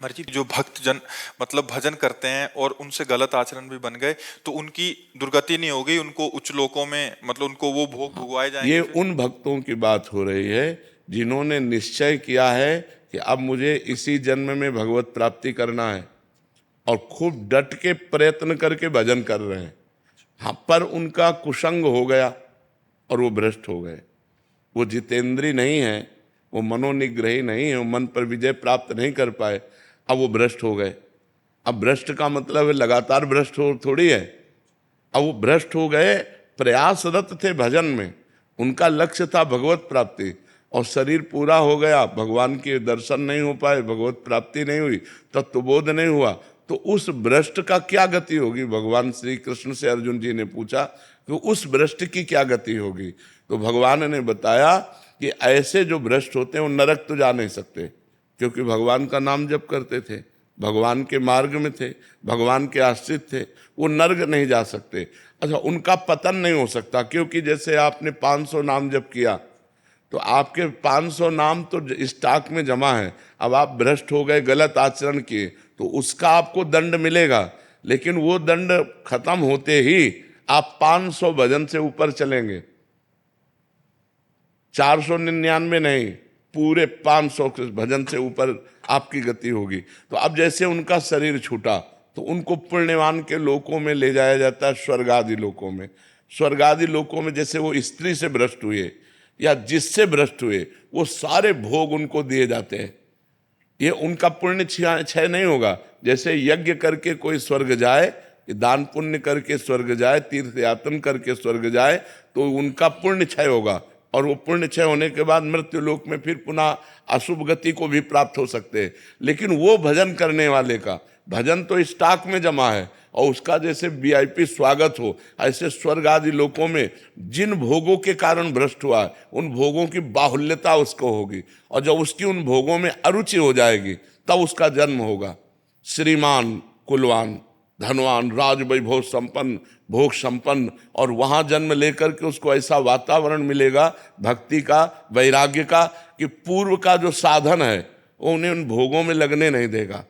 मर्जी जो भक्त जन मतलब भजन करते हैं और उनसे गलत आचरण भी बन गए तो उनकी दुर्गति नहीं हो गई, उनको उच्च लोकों में मतलब उनको वो भोग भुगवाए ये जाएंगे फिर। उन भक्तों की बात हो रही है जिन्होंने निश्चय किया है कि अब मुझे इसी जन्म में भगवत प्राप्ति करना है और खूब डट के प्रयत्न करके भजन कर रहे हैं। हाँ, पर उनका कुसंग हो गया और वो भ्रष्ट हो गए। वो जितेंद्रीय नहीं है, वो मनोनिग्रही नहीं है, वो मन पर विजय प्राप्त नहीं कर पाए, अब वो भ्रष्ट हो गए। अब भ्रष्ट का मतलब है लगातार भ्रष्ट हो थोड़ी है। अब वो भ्रष्ट हो गए, प्रयासरत थे भजन में, उनका लक्ष्य था भगवत प्राप्ति, और शरीर पूरा हो गया, भगवान के दर्शन नहीं हो पाए, भगवत प्राप्ति नहीं हुई, तत्वबोध नहीं हुआ, तो उस भ्रष्ट का क्या गति होगी? भगवान श्री कृष्ण से अर्जुन जी ने पूछा कि उस भ्रष्ट की क्या गति होगी? तो भगवान ने बताया कि ऐसे जो भ्रष्ट होते हैं वो नरक तो जा नहीं सकते, क्योंकि भगवान का नाम जप करते थे, भगवान के मार्ग में थे, भगवान के आश्रित थे, वो नर्क नहीं जा सकते। अच्छा, उनका पतन नहीं हो सकता, क्योंकि जैसे आपने 500 नाम जप किया तो आपके 500 नाम तो स्टॉक में जमा है, अब आप भ्रष्ट हो गए, गलत आचरण किए, तो उसका आपको दंड मिलेगा, लेकिन वो दंड खत्म होते ही आप 500 भजन से ऊपर चलेंगे, 499 नहीं, पूरे 500 भजन से ऊपर आपकी गति होगी। तो अब जैसे उनका शरीर छूटा तो उनको पुण्यवान के लोकों में ले जाया जाता है, स्वर्ग आदि लोकों में। स्वर्ग आदि लोकों में जैसे वो स्त्री से भ्रष्ट हुए या जिससे भ्रष्ट हुए, वो सारे भोग उनको दिए जाते हैं। ये उनका पुण्य क्षय नहीं होगा। जैसे यज्ञ करके कोई स्वर्ग जाए, दान पुण्य करके स्वर्ग जाए, तीर्थ यातन करके स्वर्ग जाए, तो उनका पुण्य क्षय होगा, और वो पुण्य क्षय होने के बाद मृत्यु लोक में फिर पुनः अशुभ गति को भी प्राप्त हो सकते हैं। लेकिन वो भजन करने वाले का भजन तो स्टॉक में जमा है, और उसका जैसे वीआईपी स्वागत हो, ऐसे स्वर्ग आदि लोकों में जिन भोगों के कारण भ्रष्ट हुआ है उन भोगों की बाहुल्यता उसको होगी, और जब उसकी उन भोगों में अरुचि हो जाएगी तब उसका जन्म होगा। श्रीमान, कुलवान, धनवान, राज वैभव संपन्न, भोग संपन्न, और वहां जन्म लेकर के उसको ऐसा वातावरण मिलेगा भक्ति का, वैराग्य का, कि पूर्व का जो साधन है वो उन्हें उन भोगों में लगने नहीं देगा।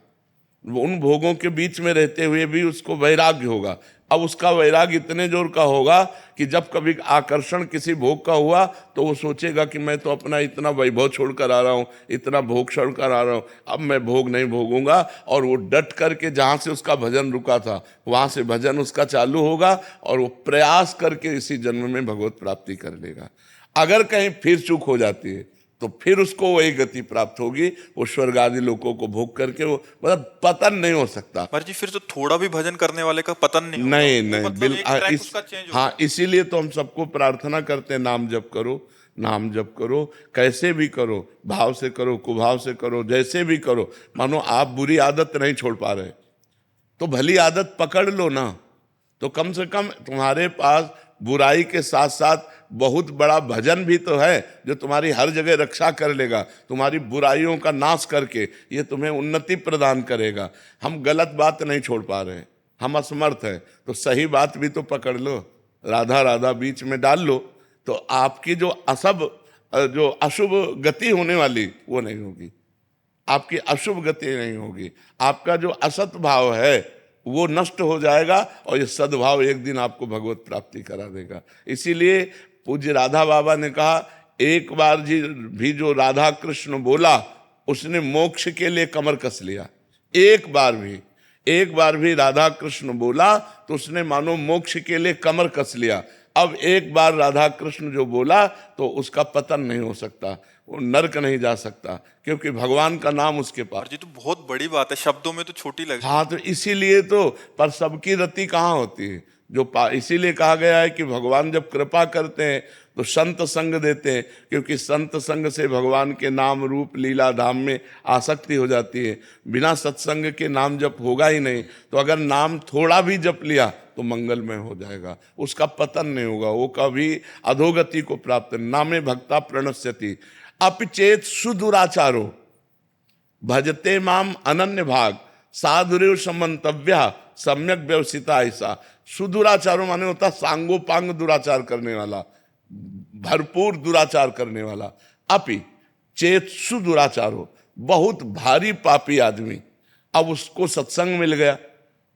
उन भोगों के बीच में रहते हुए भी उसको वैराग्य होगा। अब उसका वैराग्य इतने जोर का होगा कि जब कभी आकर्षण किसी भोग का हुआ तो वो सोचेगा कि मैं तो अपना इतना वैभव छोड़कर आ रहा हूँ, इतना भोग छोड़कर आ रहा हूँ, अब मैं भोग नहीं भोगूंगा, और वो डट करके जहाँ से उसका भजन रुका था वहाँ से भजन उसका चालू होगा, और वो प्रयास करके इसी जन्म में भगवत प्राप्ति कर लेगा। अगर कहीं फिर चूक हो जाती है तो फिर उसको वही गति प्राप्त होगी, वो स्वर्ग आदि लोगों को भोग करके वो मतलब पतन नहीं हो सकता। पर जी फिर तो थोड़ा भी भजन करने वाले का पतन नहीं होगा, नहीं वो नहीं, मतलब एक ट्रैक उसका चेंज होगा। हाँ, इसीलिए तो हम सबको प्रार्थना करते हैं, नाम जप करो, नाम जप करो, कैसे भी करो, भाव से करो, कुभाव से करो, जैसे भी करो। मानो आप बुरी आदत नहीं छोड़ पा रहे तो भली आदत पकड़ लो ना, तो कम से कम तुम्हारे पास बुराई के साथ साथ बहुत बड़ा भजन भी तो है जो तुम्हारी हर जगह रक्षा कर लेगा, तुम्हारी बुराइयों का नाश करके ये तुम्हें उन्नति प्रदान करेगा। हम गलत बात नहीं छोड़ पा रहे हैं, हम असमर्थ हैं, तो सही बात भी तो पकड़ लो, राधा राधा बीच में डाल लो, तो आपकी जो जो अशुभ गति होने वाली वो नहीं होगी, आपकी अशुभ गति नहीं होगी, आपका जो असत भाव है वो नष्ट हो जाएगा, और ये सद्भाव एक दिन आपको भगवत प्राप्ति करा देगा। इसीलिए पूज्य राधा बाबा ने कहा, एक बार जी भी जो राधा कृष्ण बोला उसने मोक्ष के लिए कमर कस लिया। एक बार भी राधा कृष्ण बोला तो उसने मानो मोक्ष के लिए कमर कस लिया। अब एक बार राधा कृष्ण जो बोला तो उसका पतन नहीं हो सकता, वो नरक नहीं जा सकता, क्योंकि भगवान का नाम उसके पास। जी तो बहुत बड़ी बात है, शब्दों में तो छोटी लगी। हाँ, तो इसीलिए तो, पर सबकी रति कहाँ होती है? इसीलिए कहा गया है कि भगवान जब कृपा करते हैं तो संत संग देते हैं, क्योंकि संत संग से भगवान के नाम रूप लीला धाम में आसक्ति हो जाती है। बिना सत्संग के नाम जप होगा ही नहीं, तो अगर नाम थोड़ा भी जप लिया तो मंगलमय हो जाएगा, उसका पतन नहीं होगा, वो कभी अधोगति को प्राप्त। नामे भक्ता प्रणश्यति अपिचेत सुदुराचारो भजते माम अनन्य भाग साधुरेव समंतव्य सम्यक व्यवसिता। ऐसा सुदुराचारो माने होता सांगोपांग दुराचार करने वाला, भरपूर दुराचार करने वाला। अपि चेत सुदुराचारो, बहुत भारी पापी आदमी, अब उसको सत्संग मिल गया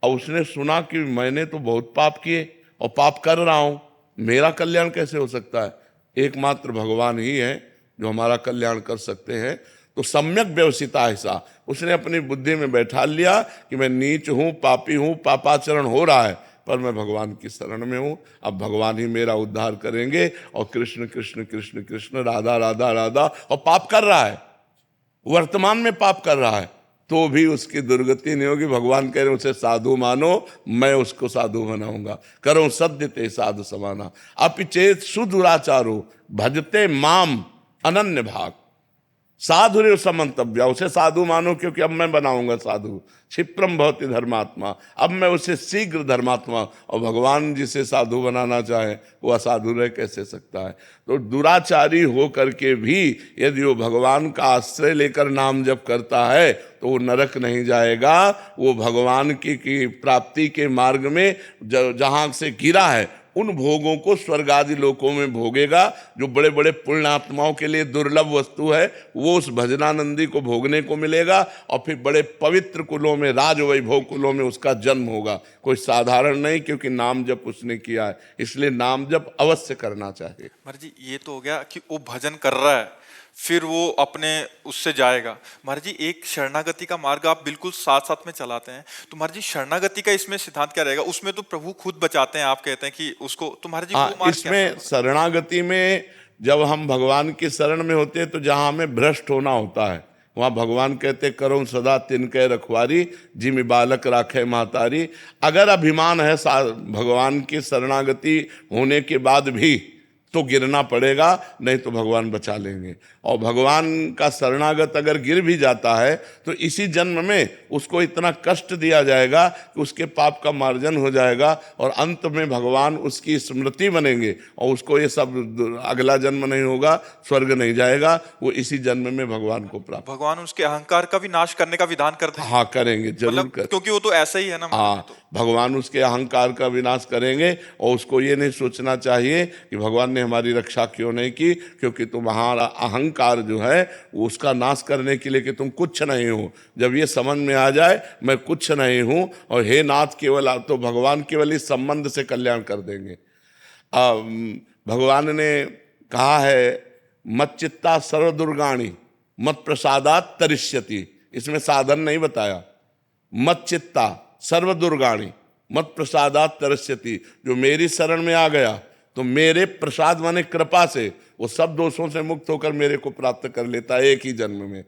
और उसने सुना कि मैंने तो बहुत पाप किए और पाप कर रहा हूं, मेरा कल्याण कैसे हो सकता है? एकमात्र भगवान ही है जो हमारा कल्याण कर सकते हैं। तो सम्यक व्यवसिता ऐसा उसने अपनी बुद्धि में बैठा लिया कि मैं नीच हूं, पापी हूं, पापाचरण हो रहा है, पर मैं भगवान की शरण में हूं, अब भगवान ही मेरा उद्धार करेंगे। और कृष्ण कृष्ण कृष्ण कृष्ण, राधा राधा राधा, और पाप कर रहा है, वर्तमान में पाप कर रहा है, तो भी उसकी दुर्गति नहीं होगी। भगवान कह रहे उसे साधु मानो, मैं उसको साधु बनाऊंगा। करो सद्य ते साधु समाना, अपिचेत सुदुराचारो भजते माम अनन्य भाग। साधुरेव समन्तव्य, उसे साधु मानो क्योंकि अब मैं बनाऊंगा साधु। क्षिप्रम भवति धर्मात्मा, अब मैं उसे शीघ्र धर्मात्मा। और भगवान जिसे साधु बनाना चाहे वो असाधु रह कैसे सकता है? तो दुराचारी हो करके भी यदि वो भगवान का आश्रय लेकर नाम जप करता है तो वो नरक नहीं जाएगा, वो भगवान की प्राप्ति के मार्ग में जहां से गिरा है उन भोगों को स्वर्ग आदि लोकों में भोगेगा। जो बड़े बड़े पुण्यात्माओं के लिए दुर्लभ वस्तु है वो उस भजनानंदी को भोगने को मिलेगा, और फिर बड़े पवित्र कुलों में, राज वैभव कुलों में उसका जन्म होगा। कोई साधारण नहीं, क्योंकि नाम जप उसने किया है, इसलिए नाम जप अवश्य करना चाहिए। महाराज जी ये तो हो गया कि वो भजन कर रहा है, फिर वो अपने उससे जाएगा। महाराज जी एक शरणागति का मार्ग आप बिल्कुल साथ साथ में चलाते हैं, तो महाराज जी शरणागति का इसमें सिद्धांत क्या रहेगा? उसमें तो प्रभु खुद बचाते हैं, आप कहते हैं कि उसको, तो महाराज जी वो मार्ग इसमें शरणागति में जब हम भगवान की शरण में होते हैं तो जहां हमें भ्रष्ट होना होता है वहां भगवान कहते करो सदा तिनके रखवारी, जिमि बालक राखे महतारी। अगर अभिमान है भगवान की शरणागति होने के बाद भी तो गिरना पड़ेगा, नहीं तो भगवान बचा लेंगे। और भगवान का शरणागत अगर गिर भी जाता है तो इसी जन्म में उसको इतना कष्ट दिया जाएगा कि उसके पाप का मार्जन हो जाएगा, और अंत में भगवान उसकी स्मृति बनेंगे और उसको ये सब अगला जन्म नहीं होगा, स्वर्ग नहीं जाएगा, वो इसी जन्म में भगवान को प्राप्त। भगवान उसके अहंकार का भी नाश करने का विधान करते हैं। हाँ करेंगे, जरूर मतलब करेंगे, क्योंकि वो तो ऐसा ही है ना। हाँ भगवान उसके अहंकार का विनाश करेंगे। और उसको ये नहीं सोचना चाहिए कि भगवान ने हमारी रक्षा क्यों नहीं की, क्योंकि तुम्हारा अहंकार जो है वो उसका नाश करने के लिए कि तुम कुछ नहीं हो। जब ये समझ में आ जाए मैं कुछ नहीं हूं और हे नाथ केवल, तो भगवान केवल इस संबंध से कल्याण कर देंगे। भगवान ने कहा है मत चित्ता सर्वदुर्गाणी मत प्रसादात तरिष्यति, इसमें साधन नहीं बताया। मत चित्ता सर्वदुर्गाणी मत प्रसादात तरिष्यति, जो मेरी शरण में आ गया तो मेरे प्रसाद माने कृपा से वो सब दोषों से मुक्त होकर मेरे को प्राप्त कर लेता है एक ही जन्म में।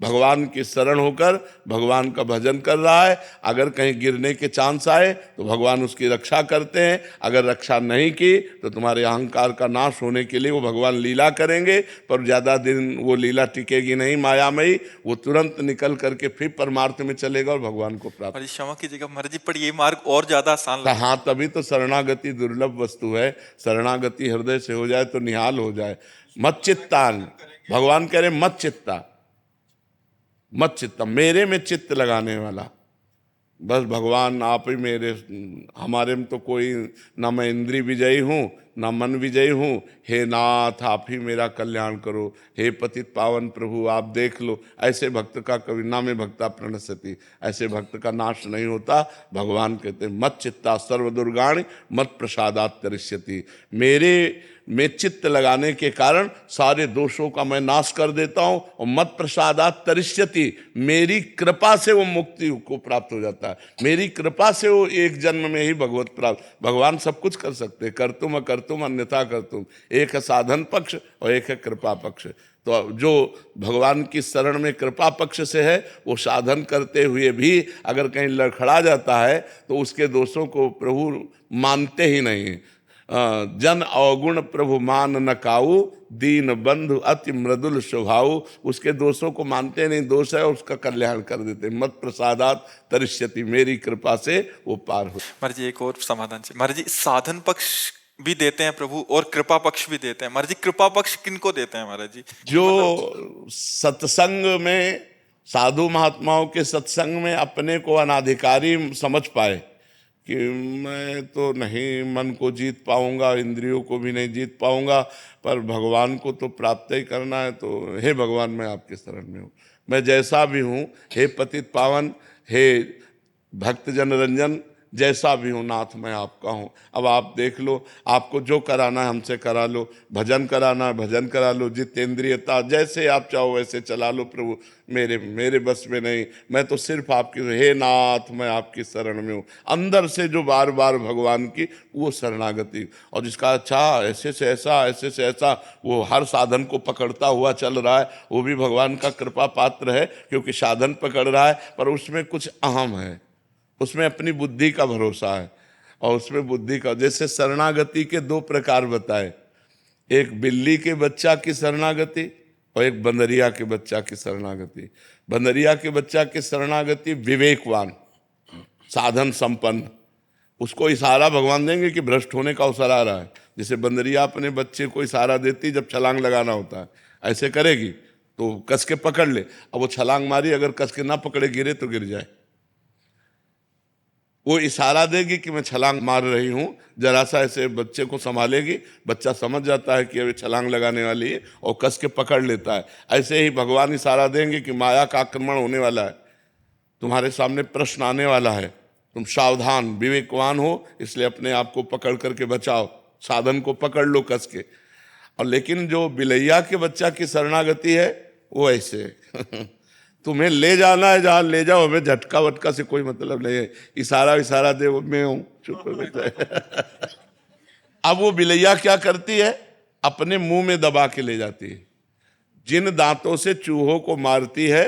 भगवान की शरण होकर भगवान का भजन कर रहा है, अगर कहीं गिरने के चांस आए तो भगवान उसकी रक्षा करते हैं। अगर रक्षा नहीं की तो तुम्हारे अहंकार का नाश होने के लिए वो भगवान लीला करेंगे, पर ज़्यादा दिन वो लीला टिकेगी नहीं मायामयी, वो तुरंत निकल करके फिर परमार्थ में चलेगा और भगवान को प्राप्त। क्षमा कीजिएगा महाराज जी, पर ये मार्ग और ज्यादा आसान लगता है। हाँ तभी तो शरणागति दुर्लभ वस्तु है, शरणागति हृदय से हो जाए तो निहाल हो जाए। मत चित्तान, भगवान कह रहे मत चित्ता, मत चित्ता, मेरे में चित्त लगाने वाला, बस भगवान आप ही मेरे, हमारे में तो कोई ना मैं इंद्रिय विजयी हूँ ना मन विजयी हूँ। हे नाथ आप ही मेरा कल्याण करो, हे पतित पावन प्रभु आप देख लो। ऐसे भक्त का कभी ना में भक्ता प्रणश्यति, ऐसे भक्त का नाश नहीं होता। भगवान कहते मत चित्ता सर्वदुर्गाणि मत प्रसादात तरिष्यति, मेरे में चित्त लगाने के कारण सारे दोषों का मैं नाश कर देता हूं। और मत प्रसादात तरिष्यति, मेरी कृपा से वो मुक्ति को प्राप्त हो जाता है, मेरी कृपा से वो एक जन्म में ही भगवत प्राप्त। भगवान सब कुछ कर सकते, करतुम अकर्तुम अन्यथा करतुम, एक है साधन पक्ष और एक है कृपा पक्ष। तो जो भगवान की शरण में कृपा पक्ष से है वो साधन करते हुए भी अगर कहीं लड़खड़ा जाता है तो उसके दोषों को प्रभु मानते ही नहीं। जन अवगुण प्रभु मान न काऊ, दीन बंधु अति मृदुल स्वभाव, उसके दोषों को मानते नहीं, दोष है उसका कल्याण कर देते। मत प्रसादात तरिष्यति, मेरी कृपा से वो पार हो। महाराज जी एक और समाधान चाहिए। महाराज जी साधन पक्ष भी देते हैं प्रभु और कृपा पक्ष भी देते हैं। महाराज जी कृपा पक्ष किनको देते हैं महाराज जी? जो सत्संग में, साधु महात्माओं के सत्संग में अपने को अनाधिकारी समझ पाए कि मैं तो नहीं मन को जीत पाऊंगा, इंद्रियों को भी नहीं जीत पाऊंगा, पर भगवान को तो प्राप्त ही करना है, तो हे भगवान मैं आपके शरण में हूँ, मैं जैसा भी हूँ, हे पतित पावन हे भक्त जन रंजन, जैसा भी हूँ नाथ मैं आपका हूँ। अब आप देख लो, आपको जो कराना है हमसे करा लो, भजन कराना है भजन करा लो, जितेंद्रियता जैसे आप चाहो वैसे चला लो प्रभु, मेरे बस में नहीं, मैं तो सिर्फ आपकी, हे नाथ मैं आपकी शरण में हूँ। अंदर से जो बार बार भगवान की वो शरणागति, और जिसका अच्छा ऐसे से ऐसा ऐसे से ऐसा वो हर साधन को पकड़ता हुआ चल रहा है, वो भी भगवान का कृपा पात्र है, क्योंकि साधन पकड़ रहा है पर उसमें कुछ अहम है, उसमें अपनी बुद्धि का भरोसा है, और उसमें बुद्धि का, जैसे शरणागति के दो प्रकार बताए, एक बिल्ली के बच्चा की शरणागति और एक बंदरिया के बच्चा की शरणागति। बंदरिया के बच्चा की शरणागति विवेकवान, साधन संपन्न, उसको इशारा भगवान देंगे कि भ्रष्ट होने का अवसर आ रहा है। जैसे बंदरिया अपने बच्चे को इशारा देती जब छलांग लगाना होता है, ऐसे करेगी तो कस के पकड़ ले, अब वो छलांग मारी, अगर कस के ना पकड़े गिरे तो गिर जाए, वो इशारा देगी कि मैं छलांग मार रही हूं, जरा सा ऐसे बच्चे को संभालेगी, बच्चा समझ जाता है कि अभी छलांग लगाने वाली है और कस के पकड़ लेता है। ऐसे ही भगवान इशारा देंगे कि माया का आक्रमण होने वाला है, तुम्हारे सामने प्रश्न आने वाला है, तुम सावधान विवेकवान हो, इसलिए अपने आप को पकड़ करके बचाओ, साधन को पकड़ लो कस के। और लेकिन जो बिलैया के बच्चा की शरणागति है वो ऐसे तुम्हें ले जाना है जहां ले जाओ, हमें झटका वटका से कोई मतलब नहीं है, इशारा दे वो मैं हूं, चुप रहता। अब वो बिलैया क्या करती है, अपने मुंह में दबा के ले जाती है, जिन दांतों से चूहों को मारती है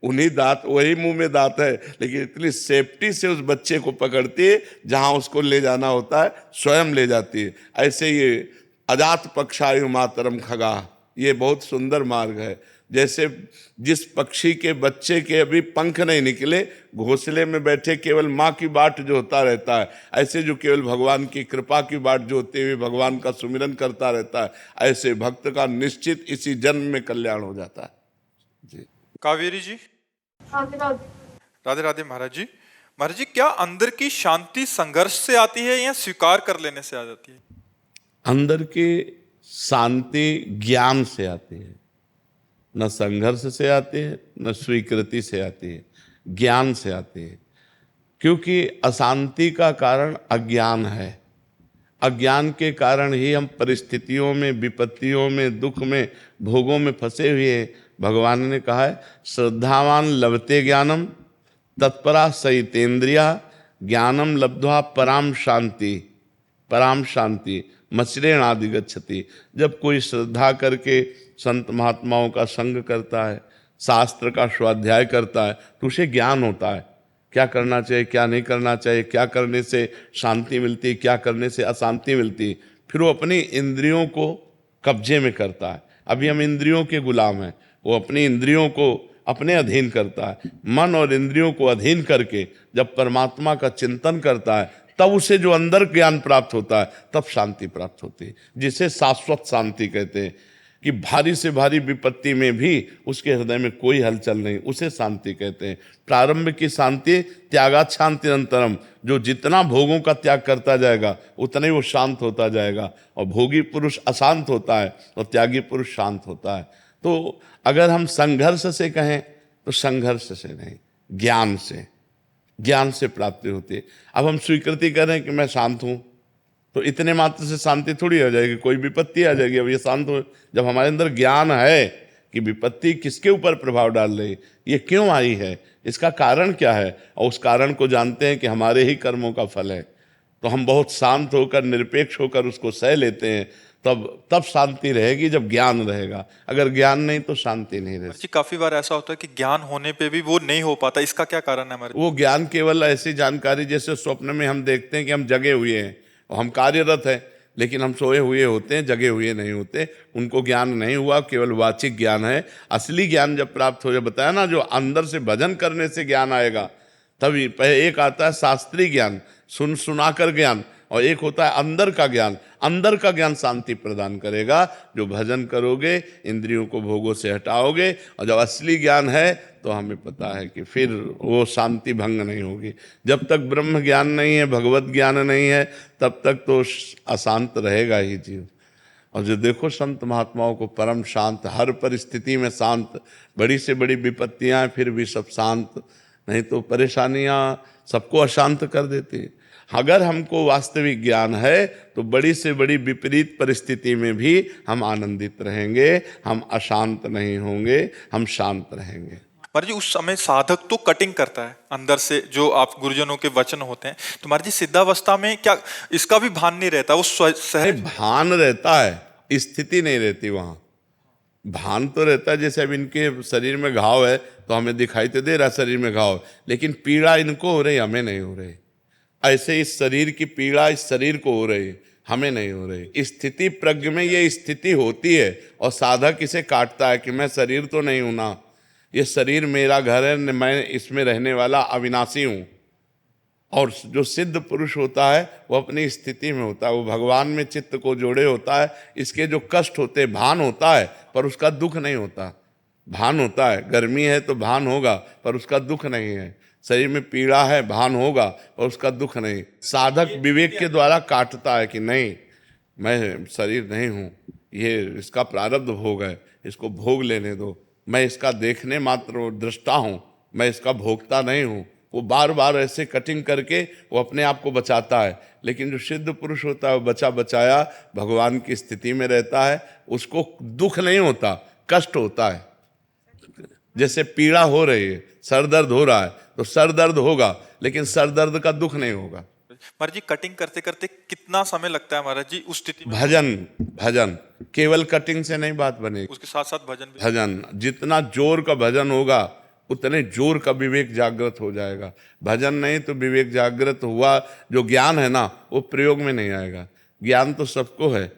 उन्हीं दांत, वही मुंह में दांत है, लेकिन इतनी सेफ्टी से उस बच्चे को पकड़ती है, जहां उसको ले जाना होता है स्वयं ले जाती है। ऐसे ये अजात पक्षायु मातरम खगा, ये बहुत सुंदर मार्ग है। जैसे जिस पक्षी के बच्चे के अभी पंख नहीं निकले, घोंसले में बैठे केवल माँ की बाट जो होता रहता है, ऐसे जो केवल भगवान की कृपा की बाट जो होते हुए भगवान का सुमिरन करता रहता है, ऐसे भक्त का निश्चित इसी जन्म में कल्याण हो जाता है। जी कावेरी जी, राधे राधे। राधे राधे। महाराज जी, महाराज जी, क्या अंदर की शांति संघर्ष से आती है या स्वीकार कर लेने से आ जाती है? अंदर की शांति ज्ञान से आती है, न संघर्ष से आती है न स्वीकृति से आती है, ज्ञान से आती है। क्योंकि अशांति का कारण अज्ञान है, अज्ञान के कारण ही हम परिस्थितियों में, विपत्तियों में, दुख में, भोगों में फंसे हुए हैं। भगवान ने कहा है, श्रद्धावान लभते ज्ञानम तत्परा सहितेन्द्रिया ज्ञानम लब्ध्वा पराम शांति, पराम शांति मचरेण आदि गच्छति। जब कोई श्रद्धा करके संत महात्माओं का संग करता है, शास्त्र का स्वाध्याय करता है, तो उसे ज्ञान होता है क्या करना चाहिए, क्या नहीं करना चाहिए, क्या करने से शांति मिलती, क्या करने से अशांति मिलती। फिर वो अपनी इंद्रियों को कब्जे में करता है। अभी हम इंद्रियों के गुलाम हैं, वो अपनी इंद्रियों को अपने अधीन करता है। मन और इंद्रियों को अधीन करके जब परमात्मा का चिंतन करता है, तब उसे जो अंदर ज्ञान प्राप्त होता है, तब शांति प्राप्त होती है, जिसे शाश्वत शांति कहते हैं। कि भारी से भारी विपत्ति में भी उसके हृदय में कोई हलचल नहीं, उसे शांति कहते हैं। प्रारंभ की शांति त्यागात शांति अंतरम, जो जितना भोगों का त्याग करता जाएगा उतना ही वो शांत होता जाएगा। और भोगी पुरुष अशांत होता है और त्यागी पुरुष शांत होता है। तो अगर हम संघर्ष से कहें तो संघर्ष से नहीं, ज्ञान से, ज्ञान से प्राप्ति होती है। अब हम स्वीकृति करें कि मैं शांत हूं, तो इतने मात्र से शांति थोड़ी हो जाएगी, कोई विपत्ति आ जाएगी। अब ये शांत हो, जब हमारे अंदर ज्ञान है कि विपत्ति किसके ऊपर प्रभाव डाल रही है, ये क्यों आई है, इसका कारण क्या है, और उस कारण को जानते हैं कि हमारे ही कर्मों का फल है, तो हम बहुत शांत होकर, निरपेक्ष होकर उसको सह लेते हैं। तब शांति रहेगी जब ज्ञान रहेगा। अगर ज्ञान नहीं तो शांति नहीं रहेगी। जी, काफी बार ऐसा होता है कि ज्ञान होने पे भी वो नहीं हो पाता, इसका क्या कारण है हमारे? वो ज्ञान केवल ऐसी जानकारी, जैसे स्वप्न में हम देखते हैं कि हम जगे हुए हैं, हम कार्यरत हैं, लेकिन हम सोए हुए होते हैं, जगे हुए नहीं होते, उनको ज्ञान नहीं हुआ, केवल वाचिक ज्ञान है। असली ज्ञान जब प्राप्त हो जाए, बताया ना, जो अंदर से भजन करने से ज्ञान आएगा, तभी एक आता है शास्त्रीय ज्ञान, सुनाकर ज्ञान, और एक होता है अंदर का ज्ञान। अंदर का ज्ञान शांति प्रदान करेगा। जो भजन करोगे, इंद्रियों को भोगों से हटाओगे, और जब असली ज्ञान है तो हमें पता है कि फिर वो शांति भंग नहीं होगी। जब तक ब्रह्म ज्ञान नहीं है, भगवत ज्ञान नहीं है, तब तक तो अशांत रहेगा ही जीव। और जो देखो संत महात्माओं को परम शांत, हर परिस्थिति में शांत, बड़ी से बड़ी विपत्तियां फिर भी सब शांत, नहीं तो परेशानियां सबको अशांत कर देती हैं। अगर हमको वास्तविक ज्ञान है तो बड़ी से बड़ी विपरीत परिस्थिति में भी हम आनंदित रहेंगे, हम अशांत नहीं होंगे, हम शांत रहेंगे। महाराज जी उस समय साधक तो कटिंग करता है अंदर से, जो आप गुरुजनों के वचन होते हैं, तो महाराज जी सिद्धावस्था में क्या इसका भी भान नहीं रहता? वो सहज भान रहता है, स्थिति नहीं रहती वहां। भान तो रहता है, जैसे अब इनके शरीर में घाव है तो हमें दिखाई तो दे रहा शरीर में घाव, लेकिन पीड़ा इनको हो रही, हमें नहीं हो रही। ऐसे इस शरीर की पीड़ा इस शरीर को हो रही, हमें नहीं हो रही। स्थिति प्रज्ञ में ये स्थिति होती है और साधक इसे काटता है कि मैं शरीर तो नहीं हूं ना, ये शरीर मेरा घर है, मैं इसमें रहने वाला अविनाशी हूं। और जो सिद्ध पुरुष होता है वो अपनी स्थिति में होता है, वो भगवान में चित्त को जोड़े होता है। इसके जो कष्ट होते हैं, भान होता है पर उसका दुख नहीं होता। भान होता है, गर्मी है तो भान होगा पर उसका दुख नहीं है। शरीर में पीड़ा है, भान होगा पर उसका दुख नहीं। साधक विवेक के द्वारा काटता है कि नहीं, मैं शरीर नहीं हूँ, ये इसका प्रारब्ध भोग है, इसको भोग लेने दो, मैं इसका देखने मात्र दृष्टा हूँ, मैं इसका भोगता नहीं हूँ। वो बार बार ऐसे कटिंग करके वो अपने आप को बचाता है। लेकिन जो सिद्ध पुरुष होता है वो बचा बचाया भगवान की स्थिति में रहता है, उसको दुख नहीं होता, कष्ट होता है। जैसे पीड़ा हो रही है, सर दर्द हो रहा है तो सर दर्द होगा, लेकिन सर दर्द का दुख नहीं होगा। महाराज जी कटिंग करते करते कितना समय लगता है महाराज जी उस स्थिति में? भजन, भजन केवल कटिंग से नहीं बात बनेगी, उसके साथ साथ भजन भी। भजन जितना जोर का भजन होगा उतने जोर का विवेक जागृत हो जाएगा। भजन नहीं तो विवेक जागृत हुआ, जो ज्ञान है ना वो प्रयोग में नहीं आएगा। ज्ञान तो सबको है,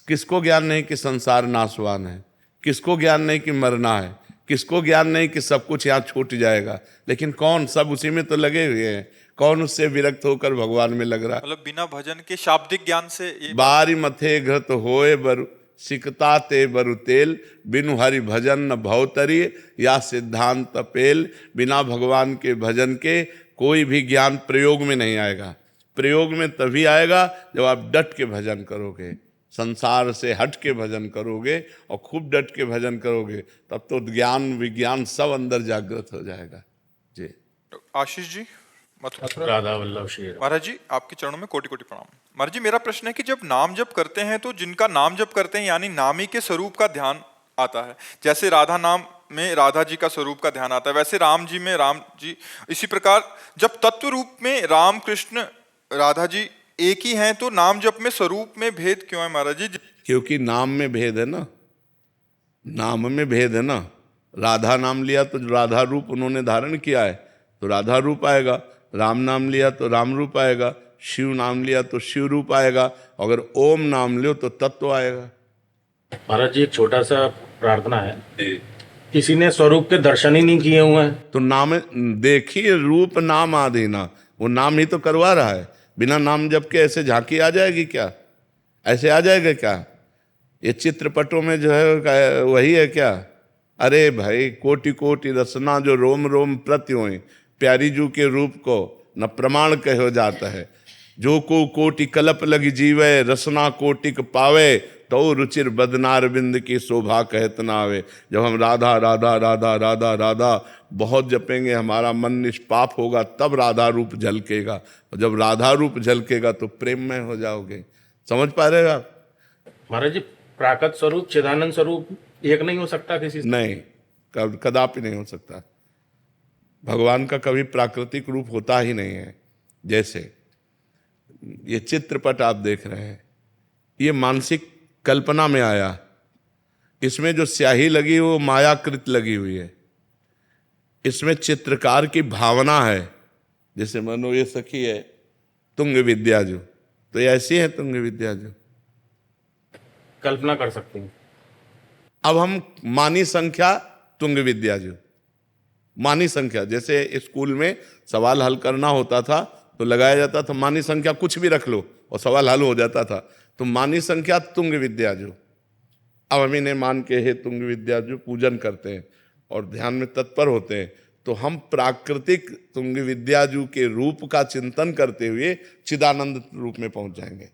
किसको ज्ञान नहीं कि संसार नाशवान है, किसको ज्ञान नहीं कि मरना है, किसको ज्ञान नहीं कि सब कुछ यहाँ छूट जाएगा। लेकिन कौन, सब उसी में तो लगे हुए हैं, कौन उससे विरक्त होकर भगवान में लग रहा है? मतलब बिना भजन के शाब्दिक ज्ञान से ये बारी मथे घृत होए बरु सिकता ते बरु तेल, बिनु हरि भजन न भवतरी या सिद्धांत पेल। बिना भगवान के भजन के कोई भी ज्ञान प्रयोग में नहीं आएगा। प्रयोग में तभी आएगा जब आप डट के भजन करोगे, संसार से हट के भजन करोगे और खूब डट के भजन करोगे, तब तो ज्ञान विज्ञान सब अंदर जागृत हो जाएगा। जी आशीष जी राधा वल्लभ श्री महाराज जी आपके चरणों में कोटि कोटि प्रणाम। महाराज जी मेरा प्रश्न है कि जब नाम जप करते हैं तो जिनका नाम जप करते हैं यानी नामी के स्वरूप का ध्यान आता है, जैसे राधा नाम में राधा जी का स्वरूप का ध्यान आता है, वैसे राम जी में राम जी, इसी प्रकार जब तत्व रूप में राम कृष्ण राधा जी एक ही हैं तो नाम जप में स्वरूप में भेद क्यों है महाराज जी? क्योंकि नाम में भेद है ना, नाम में भेद है ना। राधा नाम लिया तो राधा रूप उन्होंने धारण किया है तो राधा रूप आएगा, राम नाम लिया तो राम रूप आएगा, शिव नाम लिया तो शिव रूप आएगा, अगर ओम नाम लियो तो तत्व आएगा। महाराज जी एक छोटा सा प्रार्थना है, किसी ने स्वरूप के दर्शन ही नहीं किए हुए हैं तो नाम देखिए, रूप नाम आधीना, वो नाम ही तो करवा रहा है। बिना नाम जप के ऐसे झांकी आ जाएगी क्या? ऐसे आ जाएगा क्या? ये चित्रपटों में जो है वही है क्या? अरे भाई कोटि कोटि रसना जो रोम रोम प्रत्यों, प्यारी जू के रूप को न प्रमाण कहो जाता है। जो को कोटि कलप लगी जीवे, रसना कोटिक पावे, तो रुचिर बदनार बिंद की शोभा कहत ना आवे। जब हम राधा राधा राधा राधा राधा बहुत जपेंगे, हमारा मन निष्पाप होगा, तब राधा रूप झलकेगा। और जब राधा रूप झलकेगा तो प्रेम में हो जाओगे। समझ पा रहे हो आप? महाराज जी प्राकृत स्वरूप चिदानंद स्वरूप एक नहीं हो सकता किसी से? नहीं, कदापि नहीं हो सकता। भगवान का कभी प्राकृतिक रूप होता ही नहीं है। जैसे ये चित्रपट आप देख रहे हैं, ये मानसिक कल्पना में आया, इसमें जो स्याही लगी वो मायाकृत लगी हुई है, इसमें चित्रकार की भावना है। जैसे मानो ये सखी है तुंग विद्याजू, तो ये ऐसी है तुंग विद्याजू, कल्पना कर सकते हैं। अब हम मानी संख्या तुंग विद्याजू, मानी संख्या, जैसे स्कूल में सवाल हल करना होता था तो लगाया जाता था मानी संख्या कुछ भी रख लो और सवाल हल हो जाता था, तो मानी संख्या तुंग विद्याजू। अब हम इन्हें मान के हे तुंग विद्याजू पूजन करते हैं और ध्यान में तत्पर होते हैं, तो हम प्राकृतिक तुंग विद्याजू के रूप का चिंतन करते हुए चिदानंद रूप में पहुंच जाएंगे।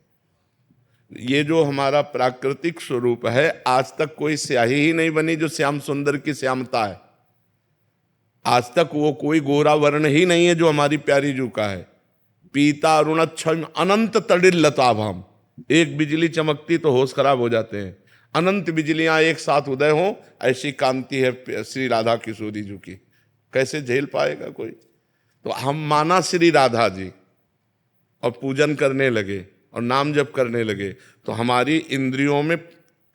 ये जो हमारा प्राकृतिक स्वरूप है, आज तक कोई स्याही ही नहीं बनी जो श्याम सुंदर की श्यामता है। आज तक वो कोई गोरा वर्ण ही नहीं है जो हमारी प्यारी जू का है। पीता अरुणच्छम अनंत तडिल लताभाम, एक बिजली चमकती तो होश खराब हो जाते हैं। अनंत बिजलियां एक साथ उदय हो, ऐसी कांति है श्री राधा किशोरी जी की, कैसे झेल पाएगा कोई। तो हम माना श्री राधा जी और पूजन करने लगे और नाम जप करने लगे, तो हमारी इंद्रियों में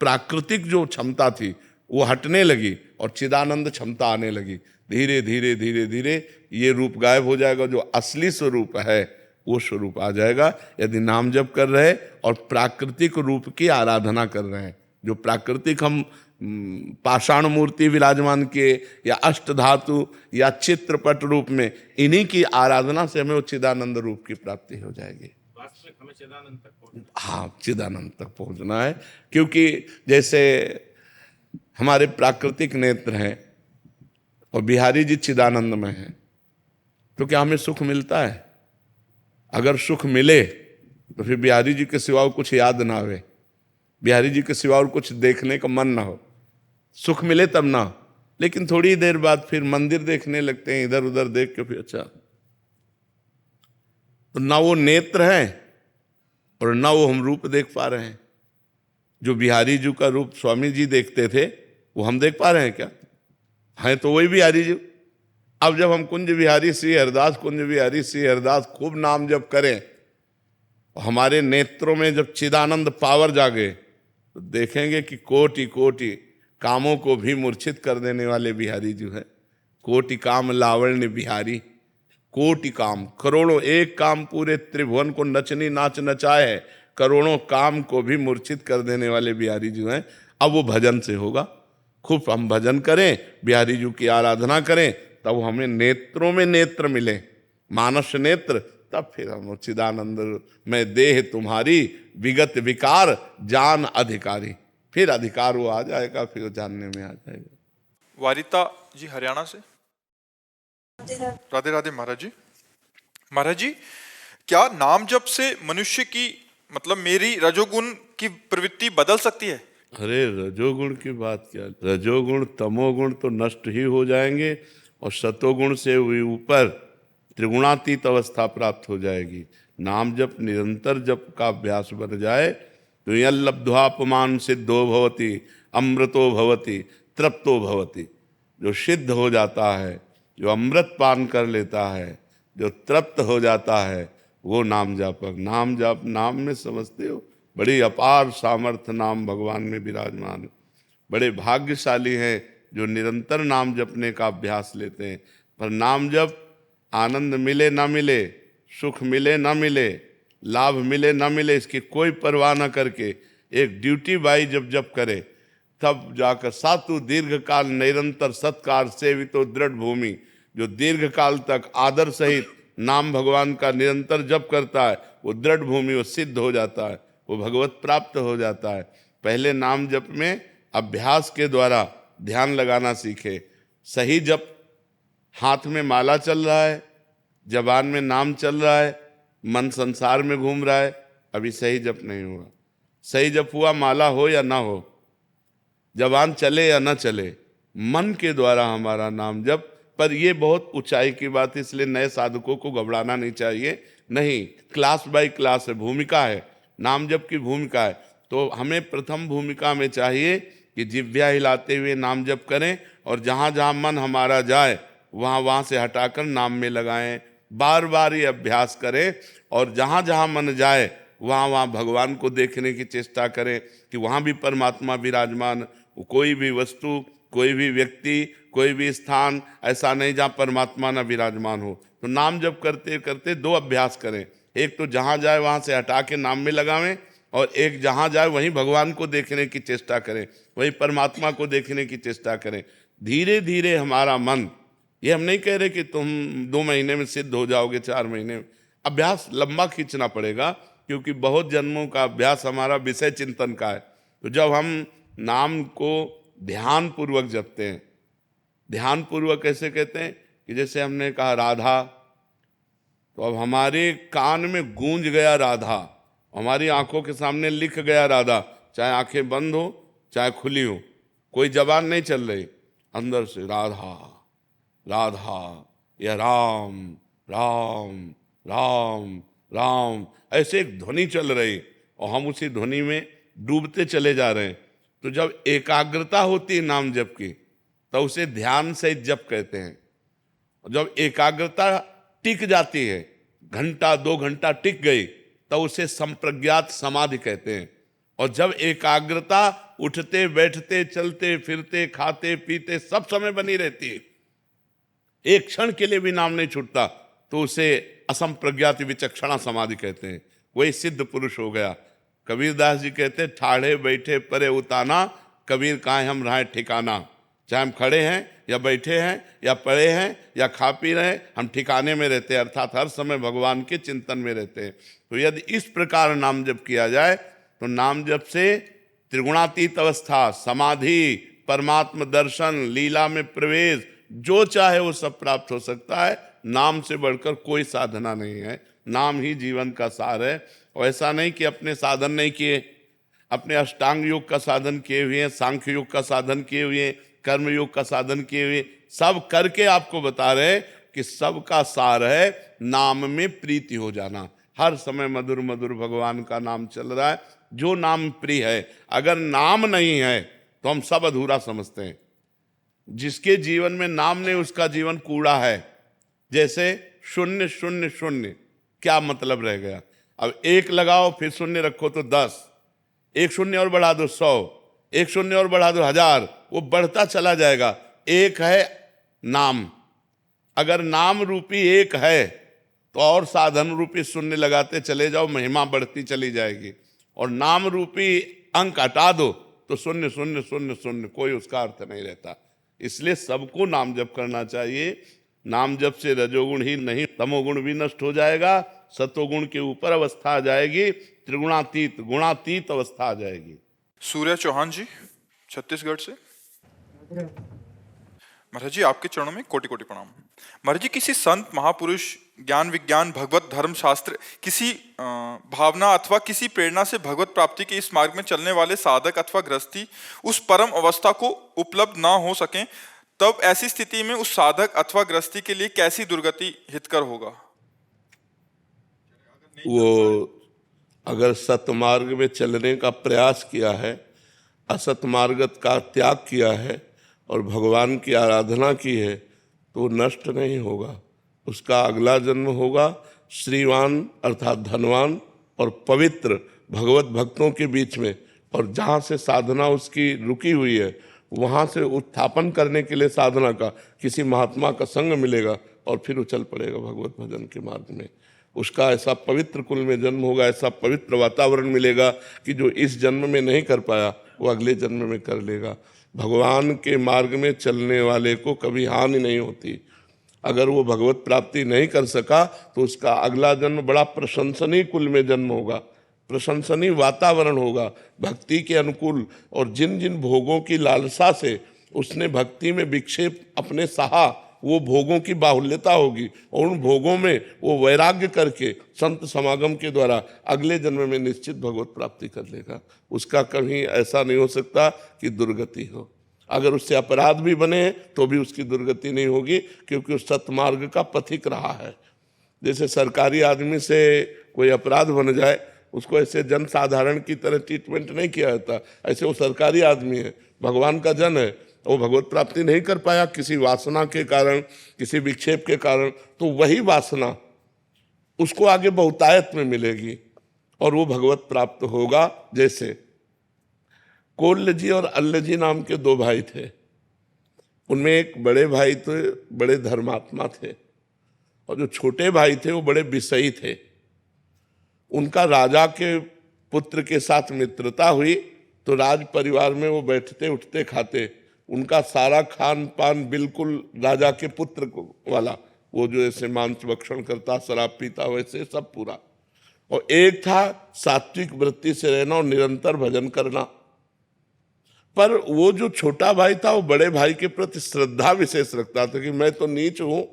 प्राकृतिक जो क्षमता थी वो हटने लगी और चिदानंद क्षमता आने लगी। धीरे धीरे धीरे धीरे ये रूप गायब हो जाएगा, जो असली स्वरूप है वो स्वरूप आ जाएगा यदि नाम जप कर रहे और प्राकृतिक रूप की आराधना कर रहे हैं। जो प्राकृतिक हम पाषाण मूर्ति विराजमान किए या अष्ट धातु या चित्रपट रूप में, इन्हीं की आराधना से हमें वो चिदानंद रूप की प्राप्ति हो जाएगी। हमें चिदानंद तक पहुंचना, हाँ, चिदानंद तक पहुंचना है। क्योंकि जैसे हमारे प्राकृतिक नेत्र हैं और बिहारी जी चिदानंद में हैं, तो क्या हमें सुख मिलता है? अगर सुख मिले तो फिर बिहारी जी के सिवा कुछ याद ना आवे, बिहारी जी के सिवा और कुछ देखने का मन ना हो। सुख मिले तब ना, लेकिन थोड़ी देर बाद फिर मंदिर देखने लगते हैं, इधर उधर देख के फिर अच्छा, तो ना वो नेत्र हैं और ना वो हम रूप देख पा रहे हैं। जो बिहारी जी का रूप स्वामी जी देखते थे वो हम देख पा रहे हैं क्या? हैं तो वही बिहारी जी। अब जब हम कुंज बिहारी श्री हरिदास, कुंज बिहारी श्री हरिदास खूब नाम जब करें, हमारे नेत्रों में जब चिदानंद पावर जागे, तो देखेंगे कि कोटि कोटि कामों को भी मूर्छित कर देने वाले बिहारी जो है। कोटि काम लावण्य बिहारी, कोटि काम, करोड़ों, एक काम पूरे त्रिभुवन को नचनी नाच नचाए है, करोड़ों काम को भी मूर्छित कर देने वाले बिहारी जी हैं। अब वो भजन से होगा। खूब हम भजन करें, बिहारी जी की आराधना करें, तब हमें नेत्रों में नेत्र मिले, मानस नेत्र, तब फिर हम चिदानंद में देह तुम्हारी विगत विकार जान अधिकारी, फिर अधिकार वो आ जाएगा, फिर वो जानने में आ जाएगा। वारिता जी हरियाणा से। राधे राधे महाराज जी। महाराज जी, क्या नाम जप से मनुष्य की मतलब मेरी रजोगुण की प्रवृत्ति बदल सकती है? अरे रजोगुण की बात क्या, रजोगुण तमोगुण तो नष्ट ही हो जाएंगे और सतोगुण से ऊपर त्रिगुणातीत अवस्था प्राप्त हो जाएगी। नाम जप निरंतर जप का अभ्यास बढ़ जाए तो यह लब्ध्वापमान सिद्धो भवति अमृतो भवति तृप्तो भवति। जो सिद्ध हो जाता है, जो अमृत पान कर लेता है, जो तृप्त हो जाता है, वो नाम जापक। नाम जाप, नाम में समझते हो बड़ी अपार सामर्थ्य नाम भगवान में विराजमान। बड़े भाग्यशाली हैं जो निरंतर नाम जपने का अभ्यास लेते हैं। पर नाम जप आनंद मिले ना मिले, सुख मिले ना मिले, लाभ मिले ना मिले, इसकी कोई परवाह न करके एक ड्यूटी बाई जब जप करे, तब जाकर सातु दीर्घ काल निरंतर सत्कार सेवितो दृढ़ भूमि। जो दीर्घ काल तक आदर सहित नाम भगवान का निरंतर जप करता है, वो दृढ़ भूमि, वो सिद्ध हो जाता है, वो भगवत प्राप्त हो जाता है। पहले नाम जप में अभ्यास के द्वारा ध्यान लगाना सीखे। सही जप, हाथ में माला चल रहा है, जबान में नाम चल रहा है, मन संसार में घूम रहा है, अभी सही जप नहीं हुआ। सही जप हुआ, माला हो या ना हो, जबान चले या ना चले, मन के द्वारा हमारा नाम जप। पर ये बहुत ऊंचाई की बात है, इसलिए नए साधकों को घबराना नहीं चाहिए। नहीं, क्लास बाय क्लास है, भूमिका है, नाम जप की भूमिका है। तो हमें प्रथम भूमिका में चाहिए कि जिह्वा हिलाते हुए नाम जप करें और जहाँ जहाँ मन हमारा जाए वहाँ से हटाकर नाम में लगाएं। बार बार ये अभ्यास करें और जहाँ जहाँ मन जाए वहाँ भगवान को देखने की चेष्टा करें कि वहाँ भी परमात्मा विराजमान। कोई भी वस्तु, कोई भी व्यक्ति, कोई भी स्थान ऐसा नहीं जहाँ परमात्मा न विराजमान हो। तो नाम जप करते करते दो अभ्यास करें। एक तो जहाँ जाए वहाँ से हटा के नाम में लगावें, और एक जहाँ जाए वहीं भगवान को देखने की चेष्टा करें, वहीं परमात्मा को देखने की चेष्टा करें। धीरे धीरे हमारा मन, ये हम नहीं कह रहे कि तुम 2 महीने में सिद्ध हो जाओगे, 4 महीने में, अभ्यास लंबा खींचना पड़ेगा, क्योंकि बहुत जन्मों का अभ्यास हमारा विषय चिंतन का है। तो जब हम नाम को ध्यान पूर्वक जपते हैं, ध्यान पूर्वक कैसे कहते हैं कि जैसे हमने कहा राधा, तो अब हमारे कान में गूंज गया राधा, हमारी आंखों के सामने लिख गया राधा, चाहे आंखें बंद हो चाहे खुली हो, कोई जबान नहीं चल रही, अंदर से राधा राधा या राम राम राम राम, ऐसे एक ध्वनि चल रही और हम उसी ध्वनि में डूबते चले जा रहे हैं। तो जब एकाग्रता होती है नाम जप की तो उसे ध्यान से जप कहते हैं। जब एकाग्रता टिक जाती है, घंटा 2 घंटा टिक गई, तो उसे संप्रज्ञात समाधि कहते हैं। और जब एकाग्रता उठते बैठते चलते फिरते खाते पीते सब समय बनी रहती है, एक क्षण के लिए भी नाम नहीं छूटता, तो उसे असंप्रज्ञात विचक्षणा समाधि कहते हैं। वही सिद्ध पुरुष हो गया। कबीरदास जी कहते हैं, ठाड़े बैठे परे उताना, कबीर काहे हम रहे ठिकाना। चाहे हम खड़े हैं या बैठे हैं या पड़े हैं या खा पी रहे हैं, हम ठिकाने में रहते हैं, अर्थात हर समय भगवान के चिंतन में रहते हैं। तो यदि इस प्रकार नाम जप किया जाए तो नाम जप से त्रिगुणातीत अवस्था, समाधि, परमात्म दर्शन, लीला में प्रवेश, जो चाहे वो सब प्राप्त हो सकता है। नाम से बढ़कर कोई साधना नहीं है, नाम ही जीवन का सार है। और ऐसा नहीं कि अपने साधन नहीं किए, अपने अष्टांग योग का साधन किए हुए हैं, सांख्य योग का साधन किए हुए हैं, कर्म योग का साधन किए हुए, सब करके आपको बता रहे कि सबका सार है नाम में प्रीति हो जाना। हर समय मधुर मधुर भगवान का नाम चल रहा है, जो नाम प्रिय है। अगर नाम नहीं है तो हम सब अधूरा समझते हैं। जिसके जीवन में नाम नहीं, उसका जीवन कूड़ा है। जैसे शून्य शून्य शून्य, क्या मतलब रह गया? अब 1 लगाओ फिर शून्य रखो तो 10, 1 शून्य और बढ़ा दो 100, 1 शून्य और बढ़ा दो 1000, वो बढ़ता चला जाएगा। एक है नाम, अगर नाम रूपी एक है तो और साधन रूपी शून्य लगाते चले जाओ, महिमा बढ़ती चली जाएगी। और नाम रूपी अंक हटा दो तो शून्य शून्य शून्य शून्य, कोई उसका अर्थ नहीं रहता। इसलिए सबको नाम जप करना चाहिए। नाम जप से रजोगुण ही नहीं, तमोगुण भी नष्ट हो जाएगा, सतोगुण के ऊपर अवस्था आ जाएगी, त्रिगुणातीत गुणातीत अवस्था आ जाएगी। सूर्य चौहान जी छत्तीसगढ़ से। महाराज जी, आपके चरणों में कोटि कोटि प्रणाम। महाराज जी, किसी संत महापुरुष, ज्ञान विज्ञान, भगवत धर्म शास्त्र, किसी भावना अथवा किसी प्रेरणा से भगवत प्राप्ति के इस मार्ग में चलने वाले साधक अथवा गृहस्थी उस परम अवस्था को उपलब्ध ना हो सके, तब ऐसी स्थिति में उस साधक अथवा गृहस्थी के लिए कैसी दुर्गति हितकर होगा? वो अगर सतमार्ग में चलने का प्रयास किया है, असत मार्ग का त्याग किया है और भगवान की आराधना की है, तो नष्ट नहीं होगा। उसका अगला जन्म होगा श्रीवान अर्थात धनवान और पवित्र भगवत भक्तों के बीच में। और जहाँ से साधना उसकी रुकी हुई है, वहाँ से उत्थापन करने के लिए साधना का किसी महात्मा का संग मिलेगा और फिर उछल पड़ेगा भगवत भजन के मार्ग में। उसका ऐसा पवित्र कुल में जन्म होगा, ऐसा पवित्र वातावरण मिलेगा कि जो इस जन्म में नहीं कर पाया वो अगले जन्म में कर लेगा। भगवान के मार्ग में चलने वाले को कभी हानि नहीं होती। अगर वो भगवत प्राप्ति नहीं कर सका तो उसका अगला जन्म बड़ा प्रशंसनीय कुल में जन्म होगा, प्रशंसनीय वातावरण होगा भक्ति के अनुकूल। और जिन जिन भोगों की लालसा से उसने भक्ति में विक्षेप अपने सहा, वो भोगों की बाहुल्यता होगी और उन भोगों में वो वैराग्य करके संत समागम के द्वारा अगले जन्म में निश्चित भगवत प्राप्ति कर लेगा। उसका कहीं ऐसा नहीं हो सकता कि दुर्गति हो। अगर उससे अपराध भी बने तो भी उसकी दुर्गति नहीं होगी, क्योंकि उस सतमार्ग का पथिक रहा है। जैसे सरकारी आदमी से कोई अपराध बन जाए, उसको ऐसे जन साधारण की तरह ट्रीटमेंट नहीं किया जाता। ऐसे वो सरकारी आदमी है, भगवान का जन है, वो भगवत प्राप्ति नहीं कर पाया किसी वासना के कारण, किसी विक्षेप के कारण, तो वही वासना उसको आगे बहुतायत में मिलेगी और वो भगवत प्राप्त होगा। जैसे कोल्य जी और अल्ल जी नाम के 2 भाई थे। उनमें एक बड़े भाई तो बड़े धर्मात्मा थे और जो छोटे भाई थे वो बड़े विषयी थे। उनका राजा के पुत्र के साथ मित्रता हुई तो राज परिवार में वो बैठते उठते खाते, उनका सारा खान पान बिल्कुल राजा के पुत्र वाला, वो जो ऐसे मांस भक्षण करता, शराब पीता, वैसे सब पूरा। और एक था सात्विक वृत्ति से रहना और निरंतर भजन करना। पर वो जो छोटा भाई था वो बड़े भाई के प्रति श्रद्धा विशेष रखता था कि मैं तो नीच हूँ,